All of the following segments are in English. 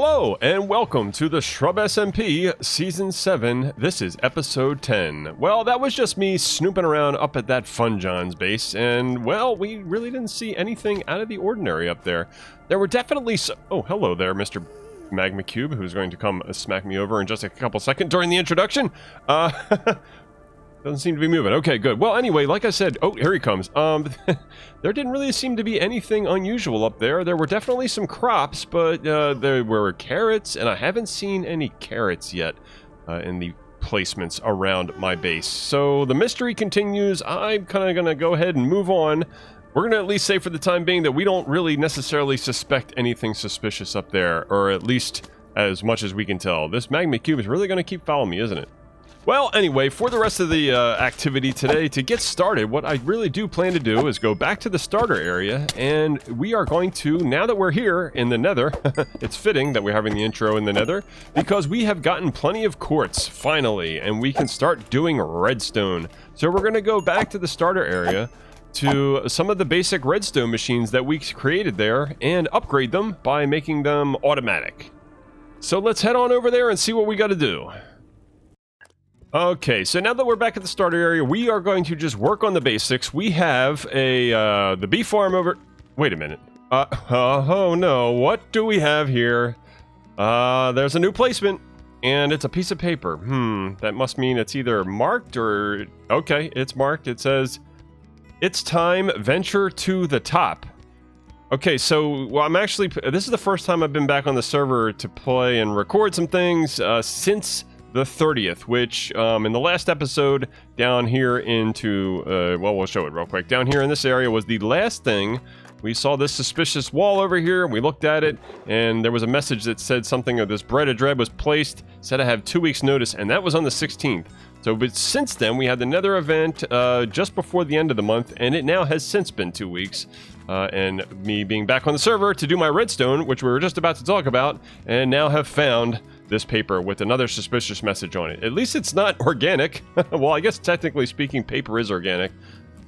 Hello and welcome to the ShrubSMP Season 7. This is Episode 10. Well, that was just me snooping around up at that Fun John's base, and, well, we really didn't see anything out of the ordinary up there. There were definitely Oh, hello there, Mr. Magma Cube, who's going to come smack me over in just a couple seconds during the introduction. Doesn't seem to be moving. Okay, good. Well, anyway, like I said, oh, here he comes. There didn't really seem to be anything unusual up there. There were definitely some crops, but there were carrots, and I haven't seen any carrots yet in the placements around my base. So the mystery continues. I'm kind of going to go ahead and move on. We're going to at least say for the time being that we don't really necessarily suspect anything suspicious up there, or at least as much as we can tell. This Magma Cube is really going to keep following me, isn't it? Well, anyway, for the rest of the activity today, to get started, what I really do plan to do is go back to the starter area, and we are going to, now that we're here in the nether, it's fitting that we're having the intro in the nether, because we have gotten plenty of quartz, finally, and we can start doing redstone. So we're going to go back to the starter area to some of the basic redstone machines that we created there, and upgrade them by making them automatic. So let's head on over there and see what we got to do. Okay, so now that we're back at the starter area, we are going to just work on the basics. We have the bee farm over... Wait a minute. Oh no, what do we have here? There's a new placement, and it's a piece of paper. That must mean it's either marked or... Okay, it's marked. It says, "It's time, venture to the top." Okay, so well, I'm actually... This is the first time I've been back on the server to play and record some things since the 30th, which in the last episode down here into, well, we'll show it real quick. Down here in this area was the last thing. We saw this suspicious wall over here, we looked at it, and there was a message that said something of this bread of dread was placed, said I have 2 weeks notice, and that was on the 16th. So, but since then, we had the nether event just before the end of the month, and it now has since been 2 weeks. And me being back on the server to do my redstone, which we were just about to talk about, and now have found this paper with another suspicious message on it. At least it's not organic. Well, I guess technically speaking, paper is organic.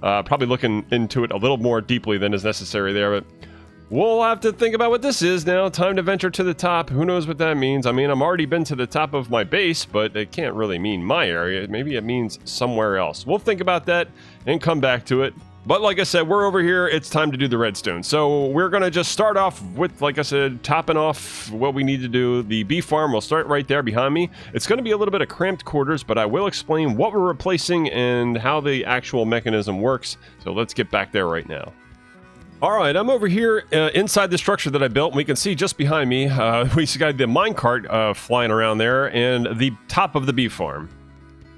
Probably looking into it a little more deeply than is necessary there, but we'll have to think about what this is now. Time to venture to the top. Who knows what that means? I mean, I'm already been to the top of my base, but it can't really mean my area. Maybe it means somewhere else. We'll think about that and come back to it. But like I said, we're over here. It's time to do the redstone. So we're going to just start off with, like I said, topping off what we need to do. The bee farm will start right there behind me. It's going to be a little bit of cramped quarters, but I will explain what we're replacing and how the actual mechanism works. So let's get back there right now. All right, I'm over here inside the structure that I built. We can see just behind me, we got the minecart flying around there and the top of the bee farm.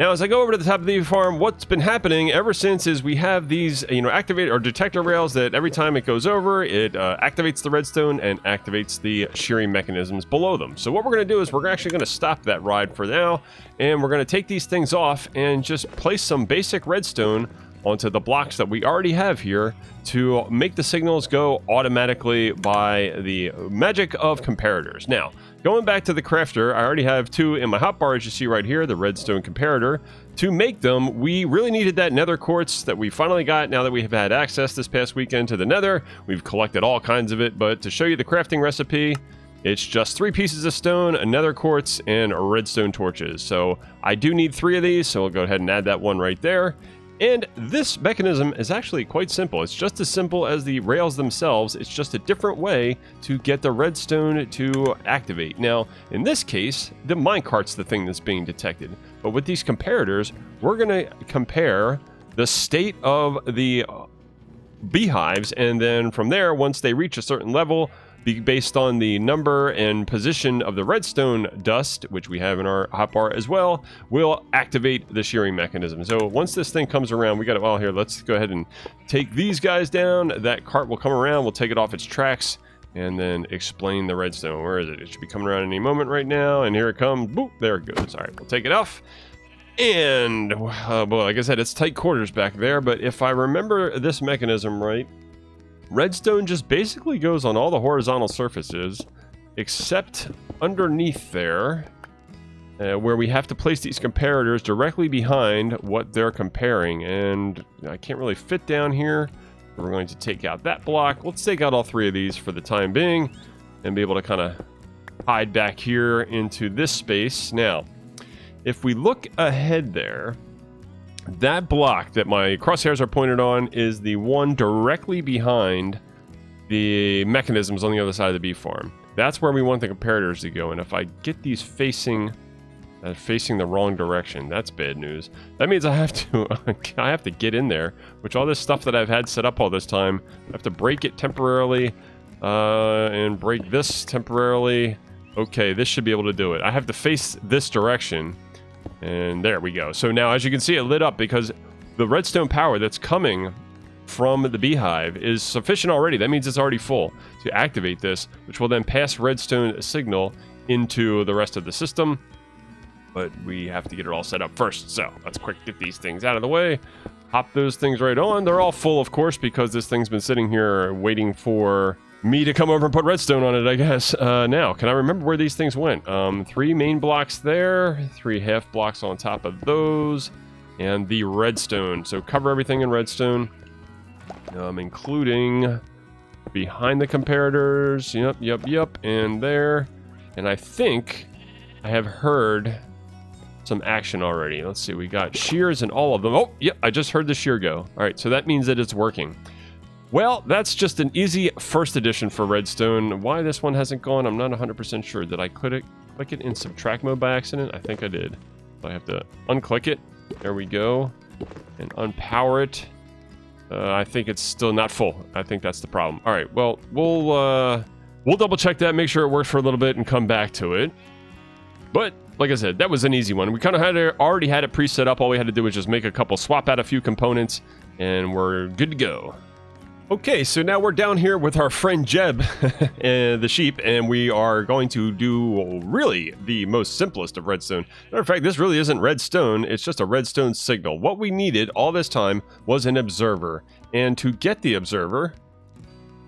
Now, as I go over to the top of the farm, what's been happening ever since is we have these, activated or detector rails that every time it goes over, it activates the redstone and activates the shearing mechanisms below them. So what we're going to do is we're actually going to stop that ride for now, and we're going to take these things off and just place some basic redstone onto the blocks that we already have here to make the signals go automatically by the magic of comparators. Now, going back to the crafter, I already have two in my hotbar, as you see right here, the redstone comparator. To make them, we really needed that nether quartz that we finally got now that we have had access this past weekend to the nether. We've collected all kinds of it, but to show you the crafting recipe, it's just 3 pieces of stone, a nether quartz, and redstone torches. So I do need 3 of these, so we'll go ahead and add that one right there. And this mechanism is actually quite simple. It's just as simple as the rails themselves. It's just a different way to get the redstone to activate. Now, in this case, the minecart's the thing that's being detected. But with these comparators, we're going to compare the state of the beehives, and then from there, once they reach a certain level, based on the number and position of the redstone dust, which we have in our hotbar as well, will activate the shearing mechanism. So once this thing comes around, we got to, well, here, let's go ahead and take these guys down. That cart will come around, we'll take it off its tracks, and then explain the redstone. Where is it? It should be coming around any moment right now, and here it comes. Boop, there it goes. All right, we'll take it off. And, well, like I said, it's tight quarters back there, but if I remember this mechanism right, redstone just basically goes on all the horizontal surfaces, except underneath there, where we have to place these comparators directly behind what they're comparing. And I can't really fit down here. We're going to take out that block. Let's take out all 3 of these for the time being, and be able to kind of hide back here into this space. Now, if we look ahead there, that block that my crosshairs are pointed on is the one directly behind the mechanisms on the other side of the bee farm. That's where we want the comparators to go. And if I get these facing the wrong direction, that's bad news. That means I have to get in there, which all this stuff that I've had set up all this time, I have to break it temporarily and break this temporarily. Okay, this should be able to do it. I have to face this direction. And there we go. So now, as you can see, it lit up because the redstone power that's coming from the beehive is sufficient already. That means it's already full to activate this, which will then pass redstone signal into the rest of the system. But we have to get it all set up first. So let's quick get these things out of the way. Hop those things right on. They're all full, of course, because this thing's been sitting here waiting for me to come over and put redstone on it, I guess. Now, can I remember where these things went? 3 main blocks there, 3 half blocks on top of those, and the redstone. So cover everything in redstone, including behind the comparators. Yep, and there. And I think I have heard some action already. Let's see, we got shears in all of them. Oh, yep, I just heard the shear go. All right, so that means that it's working. Well, that's just an easy first edition for redstone. Why this one hasn't gone, I'm not 100% sure. Did I click it in subtract mode by accident? I think I did. So I have to unclick it. There we go. And unpower it. I think it's still not full. I think that's the problem. All right, well, we'll double check that, make sure it works for a little bit, and come back to it. But like I said, that was an easy one. We kind of already had it pre-set up. All we had to do was just make a couple, swap out a few components, and we're good to go. Okay, so now we're down here with our friend Jeb, the sheep, and we are going to do really the most simplest of redstone. Matter of fact, this really isn't redstone, it's just a redstone signal. What we needed all this time was an observer, and to get the observer,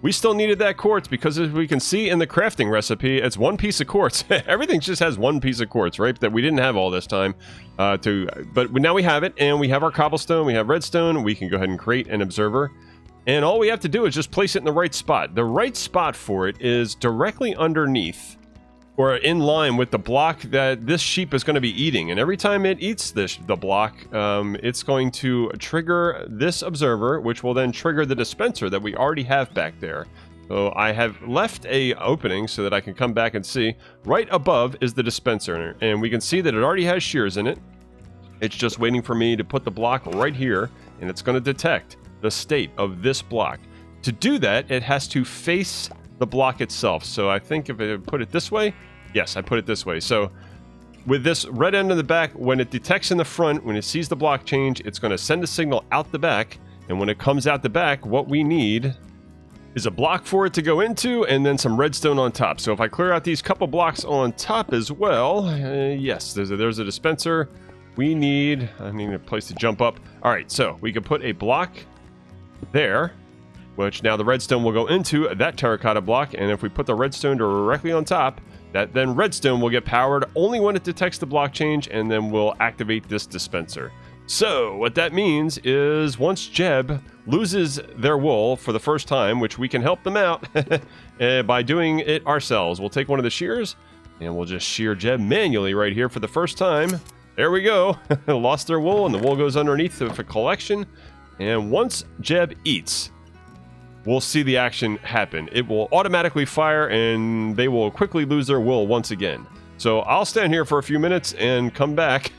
we still needed that quartz, because as we can see in the crafting recipe, it's 1 piece of quartz. Everything just has 1 piece of quartz, right? That we didn't have all this time. But now we have it, and we have our cobblestone, we have redstone, we can go ahead and create an observer. And all we have to do is just place it in the right spot. The right spot for it is directly underneath, or in line with the block that this sheep is going to be eating. And every time it eats the block, it's going to trigger this observer, which will then trigger the dispenser that we already have back there. So I have left a opening so that I can come back and see. Right above is the dispenser, and we can see that it already has shears in it. It's just waiting for me to put the block right here, and it's going to detect the state of this block. To do that, it has to face the block itself. So I think if I put it this way, yes, I put it this way. So with this red end in the back, when it detects in the front, when it sees the block change, it's going to send a signal out the back. And when it comes out the back, what we need is a block for it to go into, and then some redstone on top. So if I clear out these couple blocks on top as well, yes, there's a dispenser. I need a place to jump up. All right, so we can put a block there, which now the redstone will go into that terracotta block, and if we put the redstone directly on top, that then redstone will get powered only when it detects the block change, and then we'll activate this dispenser. So what that means is once Jeb loses their wool for the first time, which we can help them out by doing it ourselves, we'll take one of the shears and we'll just shear Jeb manually right here for the first time. There we go. Lost their wool, and the wool goes underneath for collection. And once Jeb eats, we'll see the action happen. It will automatically fire, and they will quickly lose their wool once again. So I'll stand here for a few minutes and come back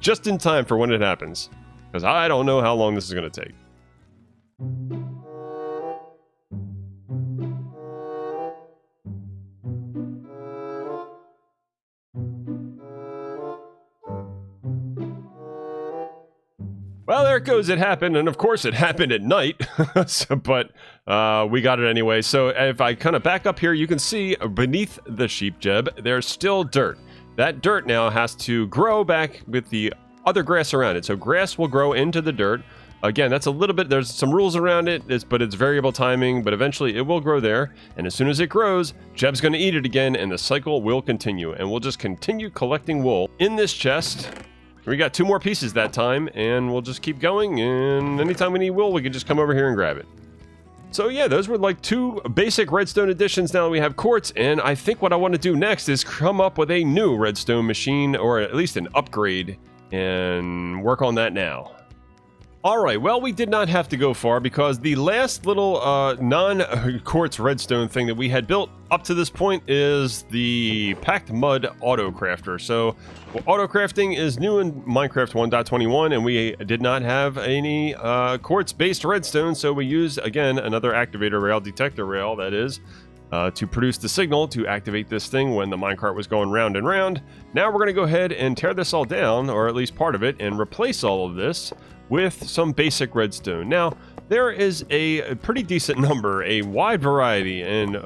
just in time for when it happens, because I don't know how long this is going to take. Well, there it goes. It happened, and of course it happened at night, but we got it anyway. So if I kind of back up here, you can see beneath the sheep Jeb, there's still dirt. That dirt now has to grow back with the other grass around it. So grass will grow into the dirt. Again, that's a little bit, there's some rules around it, but it's variable timing, but eventually it will grow there. And as soon as it grows, Jeb's going to eat it again, and the cycle will continue. And we'll just continue collecting wool in this chest. We got 2 more pieces that time, and we'll just keep going, and anytime we need wool, we can just come over here and grab it. So yeah, those were like 2 basic redstone additions. Now we have quartz, and I think what I want to do next is come up with a new redstone machine, or at least an upgrade, and work on that now. Alright, well, we did not have to go far, because the last little non-quartz redstone thing that we had built up to this point is the packed mud auto crafter. So auto crafting is new in Minecraft 1.21, and we did not have any quartz based redstone, so we used again another activator rail, detector rail that is, to produce the signal to activate this thing when the minecart was going round and round. Now we're going to go ahead and tear this all down, or at least part of it, and replace all of this with some basic redstone. Now, there is a pretty decent number, a wide variety, and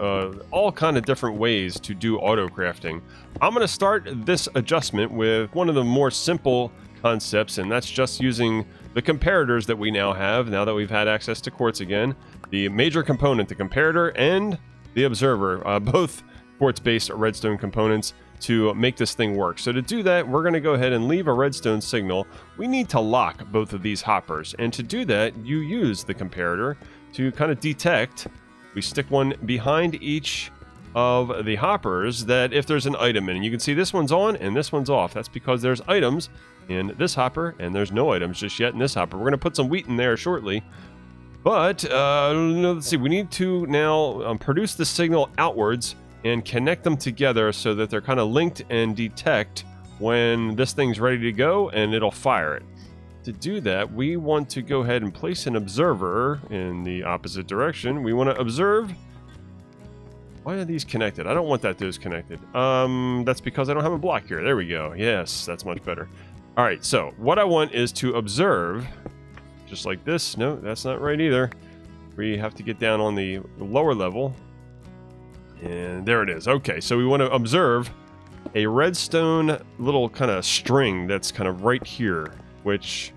all kind of different ways to do auto crafting. I'm going to start this adjustment with one of the more simple concepts, and that's just using the comparators that we now have, now that we've had access to quartz again. The major component, the comparator, and the observer, both quartz-based redstone components, to make this thing work. So to do that, we're going to go ahead and leave a redstone signal. We need to lock both of these hoppers, and to do that, you use the comparator to kind of detect. We stick one behind each of the hoppers, that if there's an item in, and you can see this one's on and this one's off. That's because there's items in this hopper and there's no items just yet in this hopper. We're going to put some wheat in there shortly. But let's see, we need to now produce the signal outwards and connect them together so that they're kind of linked and detect when this thing's ready to go, and it'll fire it. To do that, we want to go ahead and place an observer in the opposite direction. We want to observe. Why are these connected? I don't want that disconnected. That's because I don't have a block here. There we go. Yes, that's much better. All right, so what I want is to observe just like this. No, that's not right either. We have to get down on the lower level. And there it is. Okay, so we want to observe a redstone little kind of string that's kind of right here, which,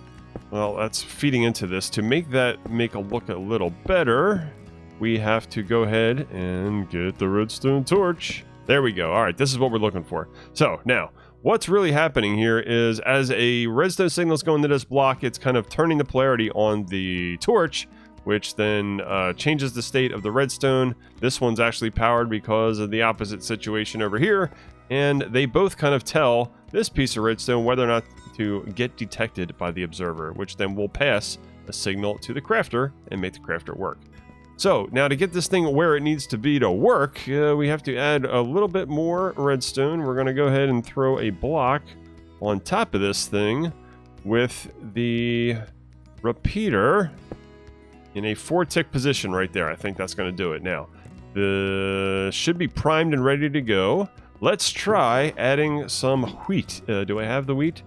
well, that's feeding into this. To make that make a look a little better, we have to go ahead and get the redstone torch. There we go. All right, this is what we're looking for. So now, what's really happening here is as a redstone signal is going to this block, it's kind of turning the polarity on the torch, which then changes the state of the redstone. This one's actually powered because of the opposite situation over here, and they both kind of tell this piece of redstone whether or not to get detected by the observer, which then will pass a signal to the crafter and make the crafter work. So now to get this thing where it needs to be to work, we have to add a little bit more redstone. We're going to go ahead and throw a block on top of this thing with the repeater in a 4-tick position right there. I think that's going to do it now. The should be primed and ready to go. Let's try adding some wheat. Do I have the wheat?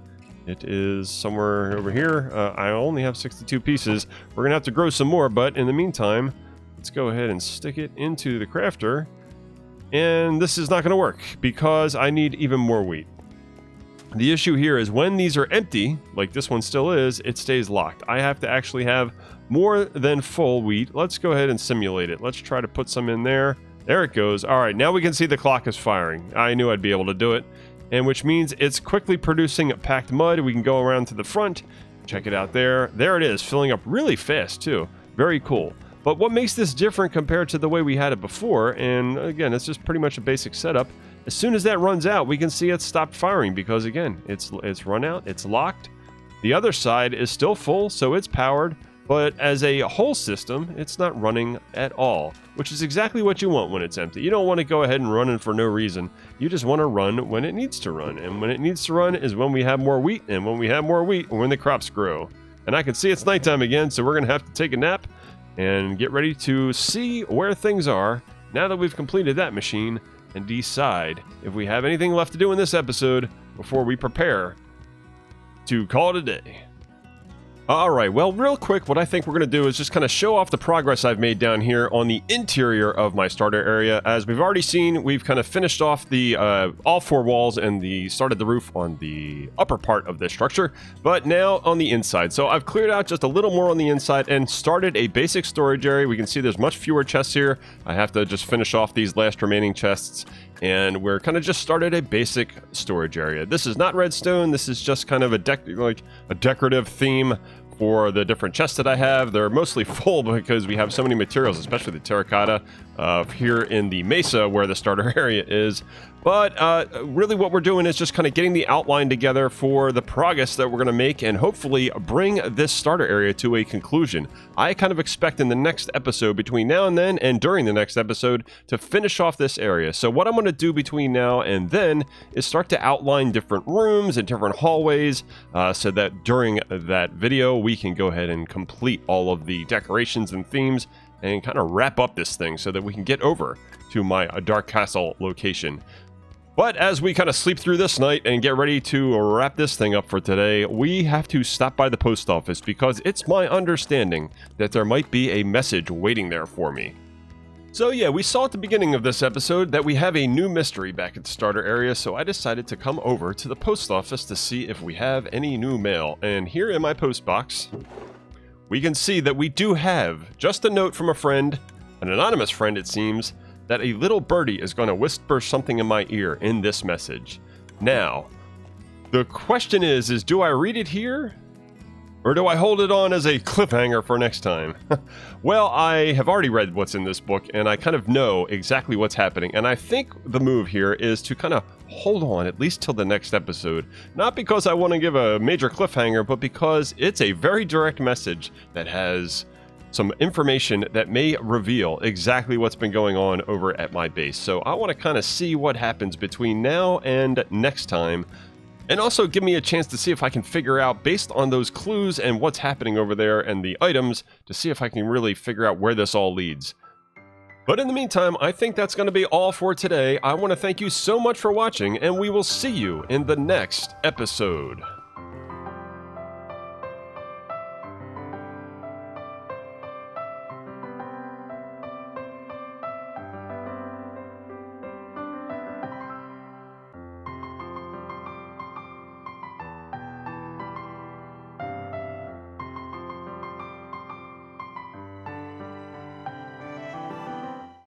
It is somewhere over here. I only have 62 pieces. We're going to have to grow some more, but in the meantime, let's go ahead and stick it into the crafter. And this is not going to work because I need even more wheat. The issue here is when these are empty, like this one still is, it stays locked. I have to actually have more than full wheat. Let's go ahead and simulate it. Let's try to put some in there. There it goes. All right, now we can see the clock is firing. I knew I'd be able to do it, and which means it's quickly producing packed mud. We can go around to the front. Check it out there. There it is, filling up really fast too. Very cool. But what makes this different compared to the way we had it before, and again, it's just pretty much a basic setup. As soon as that runs out, we can see it stopped firing because, again, it's run out, it's locked. The other side is still full, so it's powered, but as a whole system, it's not running at all, which is exactly what you want when it's empty. You don't want to go ahead and run it for no reason. You just want to run when it needs to run, and when it needs to run is when we have more wheat, and when we have more wheat, when the crops grow. And I can see it's nighttime again, so we're going to have to take a nap and get ready to see where things are now that we've completed that machine, and decide if we have anything left to do in this episode before we prepare to call it a day. Alright, well, real quick, what I think we're going to do is just kind of show off the progress I've made down here on the interior of my starter area. As we've already seen, we've kind of finished off the all 4 walls and started the roof on the upper part of this structure, but now on the inside. So I've cleared out just a little more on the inside and started a basic storage area. We can see there's much fewer chests here. I have to just finish off these last remaining chests, and we're kind of just started a basic storage area. This is not redstone. This is just kind of a decorative theme for the different chests that I have. They're mostly full because we have so many materials, especially the terracotta here in the mesa where the starter area is. But really what we're doing is just kind of getting the outline together for the progress that we're going to make and hopefully bring this starter area to a conclusion. I kind of expect in the next episode, between now and then and during the next episode, to finish off this area. So what I'm going to do between now and then is start to outline different rooms and different hallways so that during that video we can go ahead and complete all of the decorations and themes and kind of wrap up this thing so that we can get over to my Dark Castle location. But as we kind of sleep through this night and get ready to wrap this thing up for today, we have to stop by the post office because it's my understanding that there might be a message waiting there for me. So yeah, we saw at the beginning of this episode that we have a new mystery back at the starter area, so I decided to come over to the post office to see if we have any new mail. And here in my post box, we can see that we do have just a note from a friend, an anonymous friend it seems, that a little birdie is going to whisper something in my ear in this message. Now, the question is do I read it here? Or do I hold it on as a cliffhanger for next time? Well, I have already read what's in this book, and I kind of know exactly what's happening. And I think the move here is to kind of hold on at least till the next episode. Not because I want to give a major cliffhanger, but because it's a very direct message that has some information that may reveal exactly what's been going on over at my base. So I want to kind of see what happens between now and next time, and also give me a chance to see if I can figure out, based on those clues and what's happening over there and the items, to see if I can really figure out where this all leads. But in the meantime, I think that's going to be all for today. I want to thank you so much for watching, and we will see you in the next episode.